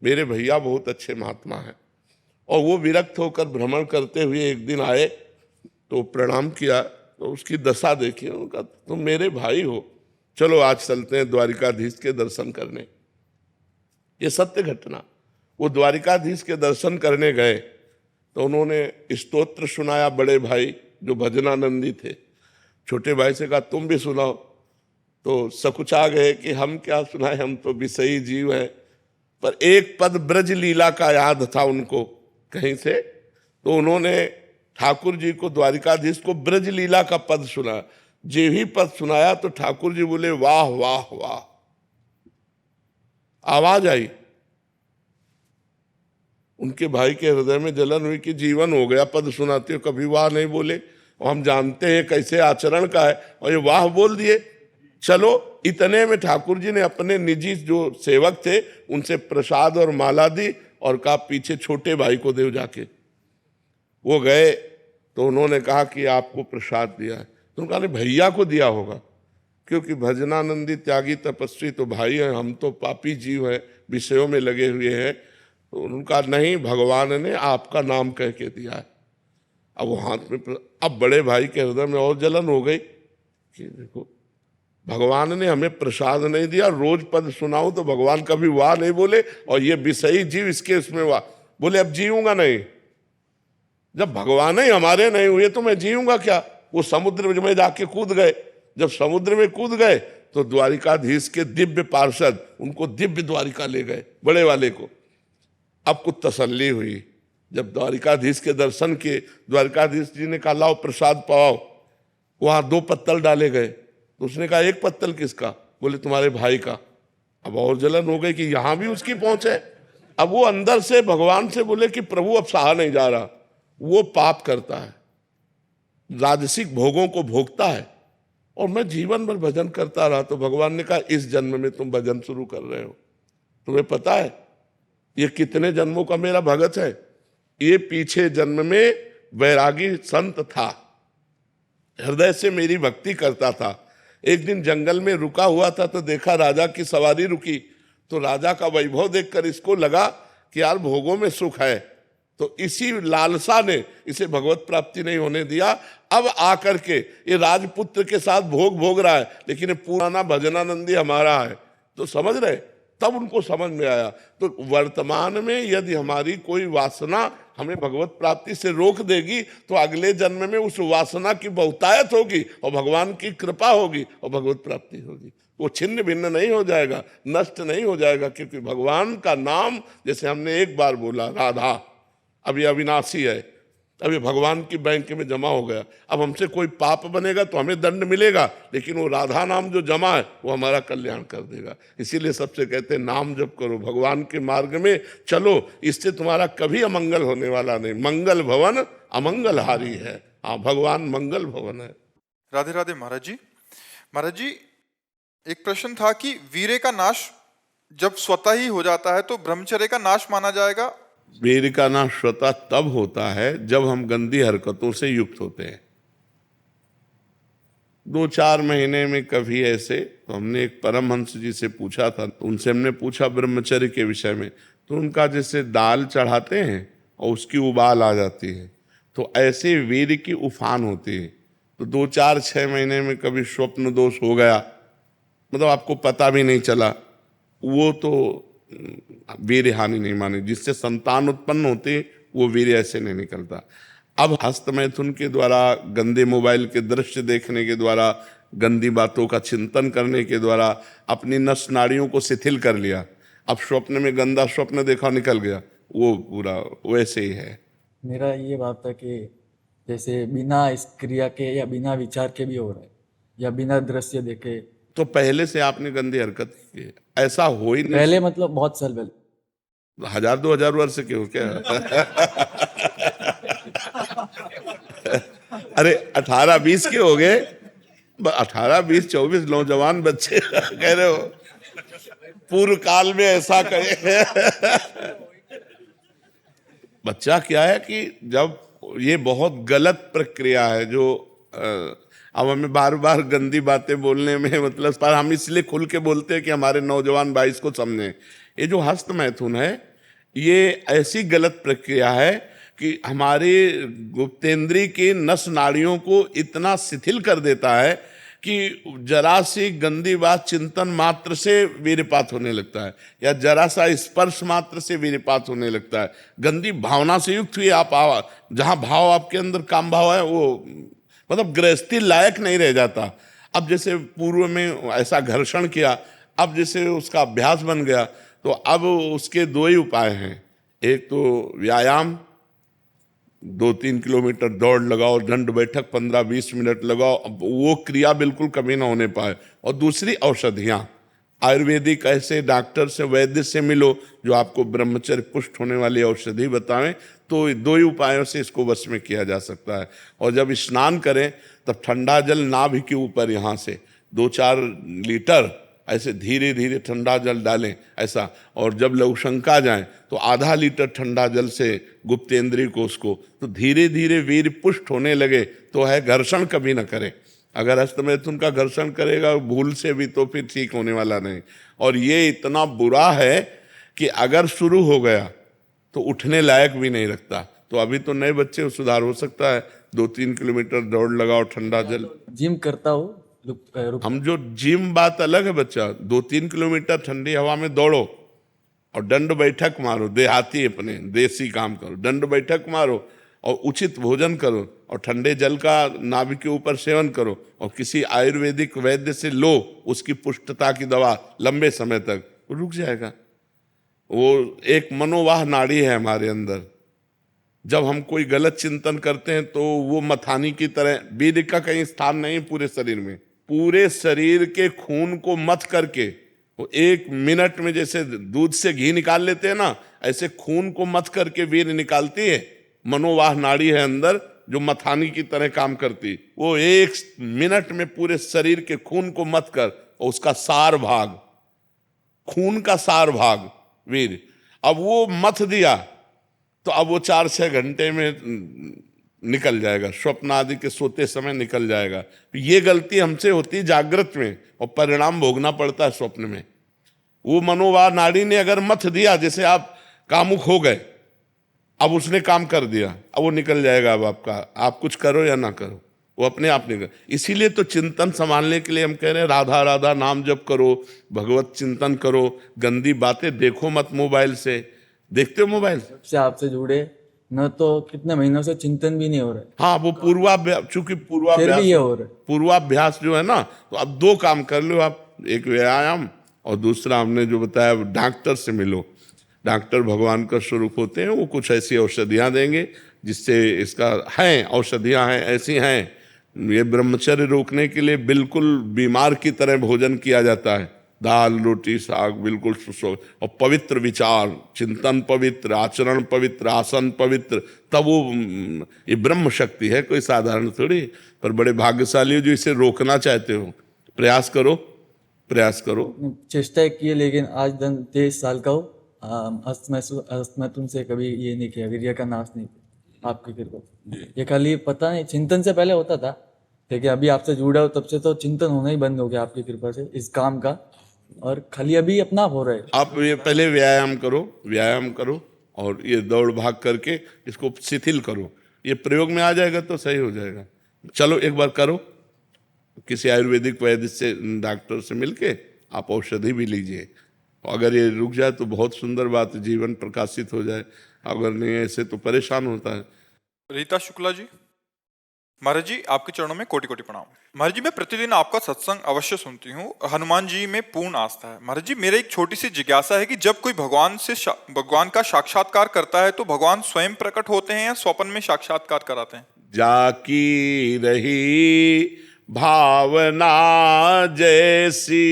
मेरे भैया बहुत अच्छे महात्मा हैं। और वो विरक्त होकर भ्रमण करते हुए एक दिन आए तो प्रणाम किया तो उसकी दशा देखी। उनका तुम मेरे भाई हो, चलो आज चलते हैं द्वारिकाधीश के दर्शन करने। ये सत्य घटना। वो द्वारिकाधीश के दर्शन करने गए तो उन्होंने स्तोत्र सुनाया, बड़े भाई जो भजनानंदी थे। छोटे भाई से कहा तुम भी सुनाओ, तो सकुचा गए कि हम क्या सुनाए, हम तो विषयी जीव हैं। पर एक पद ब्रज लीला का याद था उनको कहीं से, तो उन्होंने ठाकुर जी को, द्वारिकाधीश को ब्रज लीला का पद सुना। जे ही पद सुनाया तो ठाकुर जी बोले वाह वाह वाह, आवाज आई। उनके भाई के हृदय में जलन हुई कि जीवन हो गया, पद सुनाते हो कभी वाह नहीं बोले, और हम जानते हैं कैसे आचरण का है, और ये वाह बोल दिए। चलो, इतने में ठाकुर जी ने अपने निजी जो सेवक थे उनसे प्रसाद और माला दी और कहा पीछे छोटे भाई को दे जाके। वो गए तो उन्होंने कहा कि आपको प्रसाद दिया है। तो उन्होंने कहा भैया को दिया होगा, क्योंकि भजनानंदी त्यागी तपस्वी तो भाई हैं, हम तो पापी जीव हैं, विषयों में लगे हुए हैं। तो उनका नहीं, भगवान ने आपका नाम कह के दिया है। अब वो हाथ में, अब बड़े भाई के हृदय में और जलन हो गई कि देखो भगवान ने हमें प्रसाद नहीं दिया, रोज पद सुनाऊं तो भगवान कभी वाह नहीं बोले, और ये विषयी जीव इसके इसमें वाह बोले। अब जीऊंगा नहीं, जब भगवान ही हमारे नहीं हुए तो मैं जीऊंगा क्या। वो समुद्र में जाके कूद गए। जब समुद्र में कूद गए तो द्वारिकाधीश के दिव्य पार्षद उनको दिव्य द्वारिका ले गए, बड़े वाले को। अब कुछ तसल्ली हुई। जब द्वारिकाधीश के दर्शन किए, द्वारिकाधीश जी ने कहा लाओ प्रसाद पाओ। वहां 2 पत्तल डाले गए, तो उसने कहा 1 पत्तल किसका, बोले तुम्हारे भाई का। अब और जलन हो गई कि यहां भी उसकी पहुंच है। अब वो अंदर से भगवान से बोले कि प्रभु अब सहा नहीं जा रहा, वो पाप करता है, राजसिक भोगों को भोगता है, और मैं जीवन भर भजन करता रहा। तो भगवान ने कहा इस जन्म में तुम भजन शुरू कर रहे हो, तुम्हें पता है ये कितने जन्मों का मेरा भगत है। ये पीछे जन्म में वैरागी संत था, हृदय से मेरी भक्ति करता था। एक दिन जंगल में रुका हुआ था तो देखा राजा की सवारी रुकी, तो राजा का वैभव देखकर इसको लगा कि यार भोगों में सुख है, तो इसी लालसा ने इसे भगवत प्राप्ति नहीं होने दिया। अब आकर के ये राजपुत्र के साथ भोग भोग रहा है, लेकिन ये पुराना भजनानंदी हमारा है। तो समझ रहे, तब उनको समझ में आया। तो वर्तमान में यदि हमारी कोई वासना हमें भगवत प्राप्ति से रोक देगी, तो अगले जन्म में उस वासना की बहुतायत होगी और भगवान की कृपा होगी और भगवत प्राप्ति होगी। वो छिन्न भिन्न नहीं हो जाएगा, नष्ट नहीं हो जाएगा, क्योंकि भगवान का नाम, जैसे हमने एक बार बोला राधा, अब ये अविनाशी है, अब ये भगवान की बैंक में जमा हो गया। अब हमसे कोई पाप बनेगा तो हमें दंड मिलेगा, लेकिन वो राधा नाम जो जमा है वो हमारा कल्याण कर देगा। इसीलिए सबसे कहते हैं नाम जप करो, भगवान के मार्ग में चलो, इससे तुम्हारा कभी अमंगल होने वाला नहीं। मंगल भवन अमंगल हारी है। हाँ, भगवान मंगल भवन है। राधे राधे महाराज जी। महाराज जी, एक प्रश्न था कि वीर्य का नाश जब स्वतः ही हो जाता है तो ब्रह्मचर्य का नाश माना जाएगा? वीर्य का नाश स्वतः तब होता है जब हम गंदी हरकतों से युक्त होते हैं। 2-4 महीने में कभी ऐसे, तो हमने एक परमहंस जी से पूछा था, तो उनसे हमने पूछा ब्रह्मचर्य के विषय में, तो उनका जैसे दाल चढ़ाते हैं और उसकी उबाल आ जाती है, तो ऐसे वीर्य की उफान होती है। तो 2-4-6 महीने में कभी स्वप्न दोष हो गया, मतलब आपको पता भी नहीं चला, वो तो वीर्य हानि नहीं मानी। जिससे संतान उत्पन्न होती वो वीर्य ऐसे नहीं निकलता। अब हस्त मैथुन के द्वारा, गंदे मोबाइल के दृश्य देखने के द्वारा, गंदी बातों का चिंतन करने के द्वारा अपनी नस नाड़ियों को शिथिल कर लिया। अब स्वप्न में गंदा स्वप्न देखा, निकल गया, वो पूरा वैसे ही है। मेरा ये बात था कि जैसे बिना इस क्रिया के या बिना विचार के भी हो रहा है, या बिना दृश्य देखे। तो पहले से आपने गंदी हरकत की है, ऐसा हो ही नहीं। पहले मतलब बहुत साल पहले, 1000-2000 वर्ष के हो क्या? अरे 18-20 के हो गए, 18-20-24 नौजवान बच्चे कह रहे हो पूर्व काल में ऐसा करे। बच्चा क्या है कि जब ये बहुत गलत प्रक्रिया है जो अब हमें बार बार गंदी बातें बोलने में मतलब, पर हम इसलिए खुल के बोलते हैं कि हमारे नौजवान भाई इसको समझें। ये जो हस्त मैथुन है, ये ऐसी गलत प्रक्रिया है कि हमारे गुप्तेंद्री के नस नाड़ियों को इतना शिथिल कर देता है कि जरा सी गंदी बात चिंतन मात्र से वीरपात होने लगता है, या जरा सा स्पर्श मात्र से वीरपात होने लगता है। गंदी भावना से युक्त हुई आप जहां भाव आपके अंदर काम भाव है, वो मतलब गृहस्थी लायक नहीं रह जाता। अब जैसे पूर्व में ऐसा घर्षण किया, अब जैसे उसका अभ्यास बन गया, तो अब उसके दो ही उपाय हैं। एक तो व्यायाम, 2-3 किलोमीटर दौड़ लगाओ, दंड बैठक 15-20 मिनट लगाओ, अब वो क्रिया बिल्कुल कभी ना होने पाए। और दूसरी औषधियाँ, आयुर्वेदिक ऐसे डॉक्टर से, वैद्य से मिलो जो आपको ब्रह्मचर्य पुष्ट होने वाली औषधि बतावें, तो दो ही उपायों से इसको वश में किया जा सकता है। और जब स्नान करें तब ठंडा जल नाभि के ऊपर यहाँ से 2-4 लीटर ऐसे धीरे धीरे ठंडा जल डालें ऐसा, और जब लघुशंका जाएं तो आधा लीटर ठंडा जल से गुप्तेंद्रिय कोष को, तो धीरे धीरे वीर पुष्ट होने लगे तो है घर्षण कभी ना करें। अगर हस्तमैथुन का घर्षण करेगा भूल से भी तो फिर ठीक होने वाला नहीं। और ये इतना बुरा है कि अगर शुरू हो गया तो उठने लायक भी नहीं रखता। तो अभी तो नए बच्चे को सुधार हो सकता है, 2-3 किलोमीटर दौड़ लगाओ, ठंडा जल। जिम करता हूँ, हम जो जिम बात अलग है बच्चा, 2-3 किलोमीटर ठंडी हवा में दौड़ो और दंड बैठक मारो, देहाती अपने देसी काम करो, दंड बैठक मारो और उचित भोजन करो और ठंडे जल का नाभि के ऊपर सेवन करो और किसी आयुर्वेदिक वैद्य से लो उसकी पुष्टता की दवा लंबे समय तक, रुक जाएगा। वो एक मनोवाह नाड़ी है हमारे अंदर। जब हम कोई गलत चिंतन करते हैं तो वो मथानी की तरह, वीर्य का कहीं स्थान नहीं पूरे शरीर में, पूरे शरीर के खून को मथ करके वो 1 मिनट में जैसे दूध से घी निकाल लेते हैं ना, ऐसे खून को मथ करके वीर्य निकालती है। मनोवाह नाड़ी है अंदर जो मथानी की तरह काम करती, वो 1 मिनट में पूरे शरीर के खून को मथ कर, और उसका सार भाग, खून का सार भाग वीर्य, अब वो मथ दिया तो अब वो 4-6 घंटे में निकल जाएगा, स्वप्न आदि के सोते समय निकल जाएगा। ये गलती हमसे होती है जागृत में और परिणाम भोगना पड़ता है स्वप्न में। वो मनोवाह नाड़ी ने अगर मथ दिया, जैसे आप कामुक हो गए, अब उसने काम कर दिया, अब वो निकल जाएगा। अब आपका, आप कुछ करो या ना करो, वो अपने आप निकल। इसीलिए तो चिंतन संभालने के लिए हम कह रहे हैं राधा राधा नाम जप करो, भगवत चिंतन करो, गंदी बातें देखो मत मोबाइल से। देखते हो मोबाइल से आपसे जुड़े न तो कितने महीनों से चिंतन भी नहीं हो रहा है, हाँ, वो पूर्वाभ्यास, चूंकि फिर भी पूर्वाभ्यास, ये हो रहा है। पूर्वाभ्यास जो है ना, तो अब 2 काम कर लो आप, एक व्यायाम और दूसरा हमने जो बताया डॉक्टर से मिलो। डॉक्टर भगवान का स्वरूप होते हैं, वो कुछ ऐसी औषधियाँ देंगे जिससे इसका है, औषधियाँ हैं ऐसी हैं। ये ब्रह्मचर्य रोकने के लिए बिल्कुल बीमार की तरह भोजन किया जाता है, दाल रोटी साग बिल्कुल और पवित्र विचार, चिंतन पवित्र, आचरण पवित्र, आसन पवित्र, तब वो ये ब्रह्म शक्ति है, कोई साधारण थोड़ी। पर बड़े भाग्यशाली हो जो इसे रोकना चाहते हो, प्रयास करो, प्रयास करो। चेष्टा की है, लेकिन आज 23 साल का हूँ, अस्तमैथुन से कभी ये नहीं किया, वीर्य का नाश नहीं किया, आपकी कृपा। ये खाली पता नहीं, चिंतन से पहले होता था, लेकिन अभी आपसे जुड़ा हो तब से तो चिंतन होना ही बंद हो गया आपकी कृपा से इस काम का, और खाली अभी अपना हो रहा है। आप ये पहले व्यायाम करो, व्यायाम करो और ये दौड़ भाग करके इसको शिथिल करो, ये प्रयोग में आ जाएगा तो सही हो जाएगा। चलो एक बार करो, किसी आयुर्वेदिक वैद्य से, डॉक्टर से मिलके आप औषधि भी लीजिए। अगर ये रुक जाए तो बहुत सुंदर बात, जीवन प्रकाशित हो जाए, अगर नहीं ऐसे तो परेशान होता है। रीता शुक्ला जी, महाराज जी आपके चरणों में कोटि कोटि प्रणाम। महाराज जी मैं प्रतिदिन आपका सत्संग अवश्य सुनती हूँ, हनुमान जी में पूर्ण आस्था है। महाराज जी मेरा एक छोटी सी जिज्ञासा है कि जब कोई भगवान का साक्षात्कार करता है तो भगवान स्वयं प्रकट होते हैं या स्वप्न में साक्षात्कार कराते हैं? जाकी रही भावना जैसी,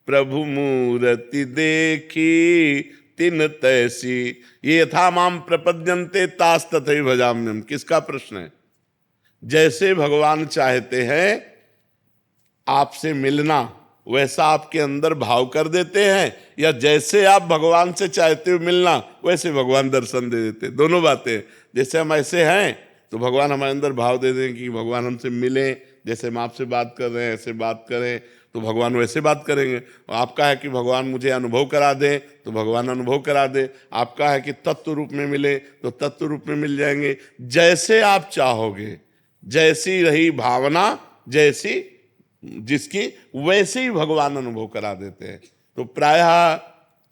प्रभु मूर्ति देखी तिन तैसी, ये यथा माम प्रपद्यन्ते तास तथैव भजाम्यहम्। किसका प्रश्न है? जैसे भगवान चाहते हैं आपसे मिलना, वैसा आपके अंदर भाव कर देते हैं, या जैसे आप भगवान से चाहते हो मिलना वैसे भगवान दर्शन दे देते हैं? दोनों बातें। जैसे हम ऐसे हैं तो भगवान हमारे अंदर भाव दे दें कि भगवान हमसे मिलें, जैसे हम आपसे बात कर रहे हैं ऐसे बात करें तो भगवान वैसे बात करेंगे। और आपका है कि भगवान मुझे अनुभव करा दें तो भगवान अनुभव करा दे, आपका है कि तत्व रूप में मिले तो तत्व रूप में मिल जाएंगे। जैसे आप चाहोगे, जैसी रही भावना जैसी जिसकी वैसे ही भगवान अनुभव करा देते हैं। तो प्रायः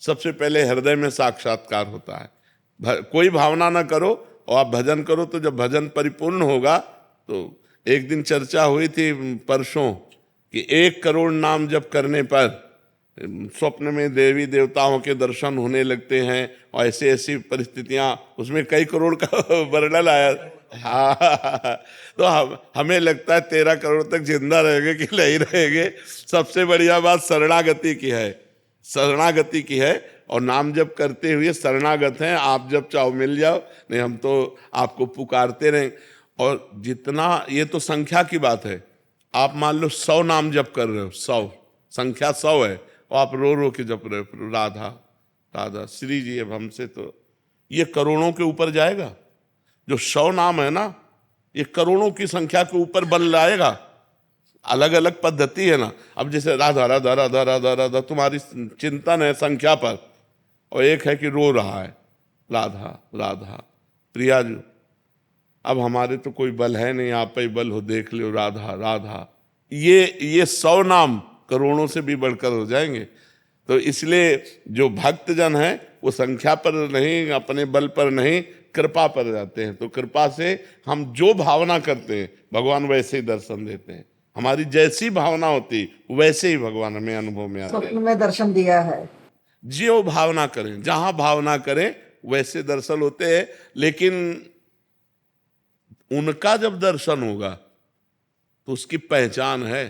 सबसे पहले हृदय में साक्षात्कार होता है। कोई भावना ना करो और आप भजन करो, तो जब भजन परिपूर्ण होगा, तो एक दिन चर्चा हुई थी परसों कि 1 करोड़ नाम जप करने पर स्वप्न में देवी देवताओं के दर्शन होने लगते हैं, और ऐसी ऐसी परिस्थितियां, उसमें कई करोड़ का वर्णन आया। हाँ, तो हमें लगता है 13 करोड़ तक जिंदा रहेंगे कि नहीं रहेंगे। सबसे बढ़िया बात शरणागति की है, शरणागति की है, और नाम जप करते हुए शरणागत हैं। आप जब चाहो मिल जाओ, नहीं हम तो आपको पुकारते रहें। और जितना, ये तो संख्या की बात है, आप मान लो 100 नाम जप कर रहे हो, 100 संख्या 100 है, और आप रो रो के जप रहे हो राधा राधा श्री जी, अब हमसे तो ये करोड़ों के ऊपर जाएगा। जो 100 नाम है ना, ये करोड़ों की संख्या के ऊपर बल लाएगा। अलग अलग पद्धति है ना। अब जैसे राधा राधा राधा राधा राधा तुम्हारी चिंतन है संख्या पर, और एक है कि रो रहा है राधा राधा प्रिया जी। अब हमारे तो कोई बल है नहीं, आप ही बल हो, देख लो राधा राधा। ये 100 नाम करोड़ों से भी बढ़कर हो जाएंगे। तो इसलिए जो भक्तजन है वो संख्या पर नहीं, अपने बल पर नहीं, कृपा पर जाते हैं। तो कृपा से हम जो भावना करते हैं भगवान वैसे ही दर्शन देते हैं। हमारी जैसी भावना होती वैसे ही भगवान हमें अनुभव में आते हैं। स्वप्न में दर्शन दिया है। जो भावना करें, जहां भावना करें वैसे दर्शन होते हैं। लेकिन उनका जब दर्शन होगा तो उसकी पहचान है।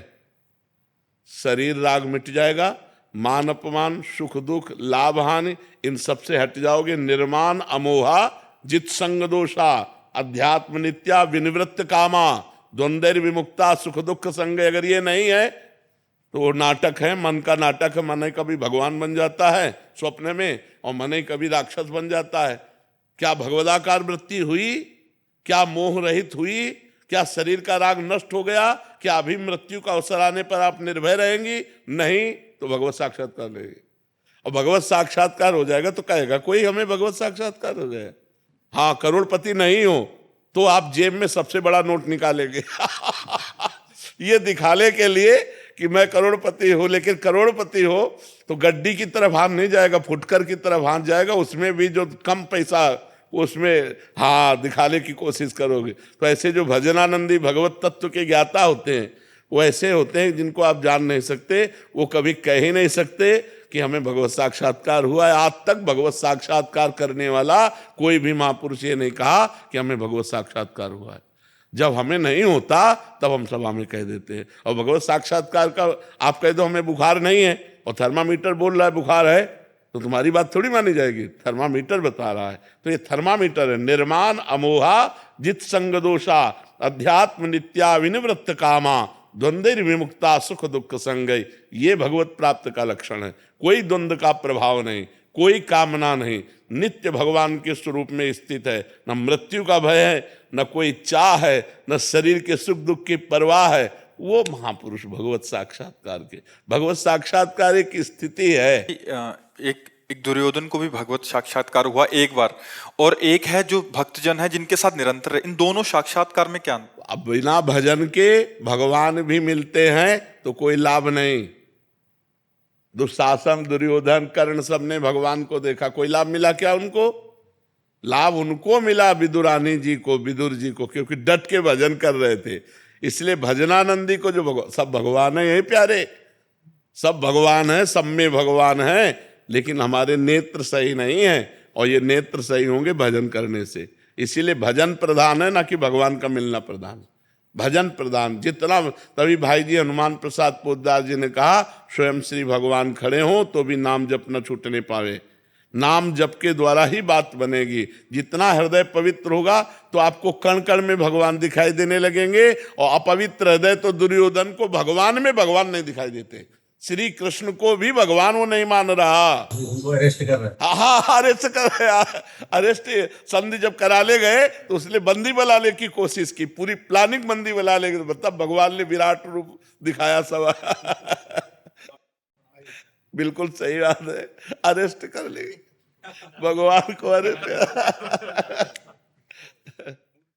शरीर राग मिट जाएगा, मान अपमान सुख दुख लाभ हानि इन सबसे हट जाओगे। निर्माण अमोहा जित संग दोषा अध्यात्म नित्या विनिवृत्त कामा द्वंद्व विमुक्ता सुख दुख संग। अगर ये नहीं है तो वो नाटक है, मन का नाटक है। मन ही कभी भगवान बन जाता है स्वप्न में, और मन ही कभी राक्षस बन जाता है। क्या भगवदाकार वृत्ति हुई? क्या मोह रहित हुई? क्या शरीर का राग नष्ट हो गया? क्या अभी मृत्यु का अवसर आने पर आप निर्भय रहेंगी? नहीं, तो भगवत साक्षात्कार लेंगे। और भगवत साक्षात्कार हो जाएगा तो कहेगा कोई हमें भगवत साक्षात्कार हो जाए। हाँ, करोड़पति नहीं हो तो आप जेब में सबसे बड़ा नोट निकालेंगे ये दिखाने के लिए कि मैं करोड़पति हूं। लेकिन करोड़पति हो तो गड्डी की तरफ हाथ नहीं जाएगा, फुटकर की तरफ हाथ जाएगा। उसमें भी जो कम पैसा, उसमें हाँ दिखाने की कोशिश करोगे। तो ऐसे जो भजनानंदी भगवत तत्व के ज्ञाता होते हैं वो ऐसे होते हैं जिनको आप जान नहीं सकते। वो कभी कह ही नहीं सकते कि हमें भगवत साक्षात्कार हुआ है। आज तक भगवत साक्षात्कार करने वाला कोई भी महापुरुष ये नहीं कहा कि हमें भगवत साक्षात्कार हुआ है। जब हमें नहीं होता तब हम सभा में कह देते हैं। और भगवत साक्षात्कार का आप कह दो हमें बुखार नहीं है, और थर्मामीटर बोल रहा है बुखार है, तो तुम्हारी बात थोड़ी मानी जाएगी। थर्मामीटर बता रहा है, तो ये थर्मामीटर है। निर्माण अमोहा जित संग दोषा अध्यात्म नित्या विनिवृत्त कामा द्वंद्व विमुक्ता सुख दुख संगय। ये भगवत प्राप्त का लक्षण है। कोई द्वंद्व का प्रभाव नहीं, कोई कामना नहीं, नित्य भगवान के स्वरूप में स्थित है। न मृत्यु का भय है, न कोई चाह है, न शरीर के सुख दुख की परवाह है। वो महापुरुष भगवत साक्षात्कार के। भगवत साक्षात्कार एक स्थिति है। एक दुर्योधन को भी भगवत साक्षात्कार हुआ एक बार, और एक है जो भक्तजन है जिनके साथ निरंतर है। इन दोनों साक्षात्कार में क्या अंतर? अब बिना भजन के भगवान भी मिलते हैं तो कोई लाभ नहीं। दुशासन दुर्योधन कर्ण सबने भगवान को देखा, कोई लाभ मिला क्या उनको? लाभ उनको मिला विदुरानी जी को, विदुर जी को, क्योंकि डट के भजन कर रहे थे। इसलिए भजनानंदी को जो सब भगवान है, यही प्यारे सब भगवान है, सब में भगवान है। लेकिन हमारे नेत्र सही नहीं है, और ये नेत्र सही होंगे भजन करने से। इसीलिए भजन प्रधान है, ना कि भगवान का मिलना प्रधान। भजन प्रधान जितना, तभी भाई जी हनुमान प्रसाद पोद्दार जी ने कहा स्वयं श्री भगवान खड़े हो तो भी नाम जप न छूटने पावे। नाम जप के द्वारा ही बात बनेगी। जितना हृदय पवित्र होगा तो आपको कण कण में भगवान दिखाई देने लगेंगे, और अपवित्र हृदय तो दुर्योधन को भगवान में भगवान नहीं दिखाई देते। श्री कृष्ण को भी भगवान वो नहीं मान रहा, उनको अरेस्ट कर रहा है। हाँ अरेस्ट कर रहे। अरेस्ट संधि जब करा ले गए तो उसने बंदी बनाने की कोशिश की, पूरी प्लानिंग बंदी बना ले, तब भगवान ने विराट रूप दिखाया सब बिल्कुल सही बात है, अरेस्ट कर ले भगवान को। अरेस्ट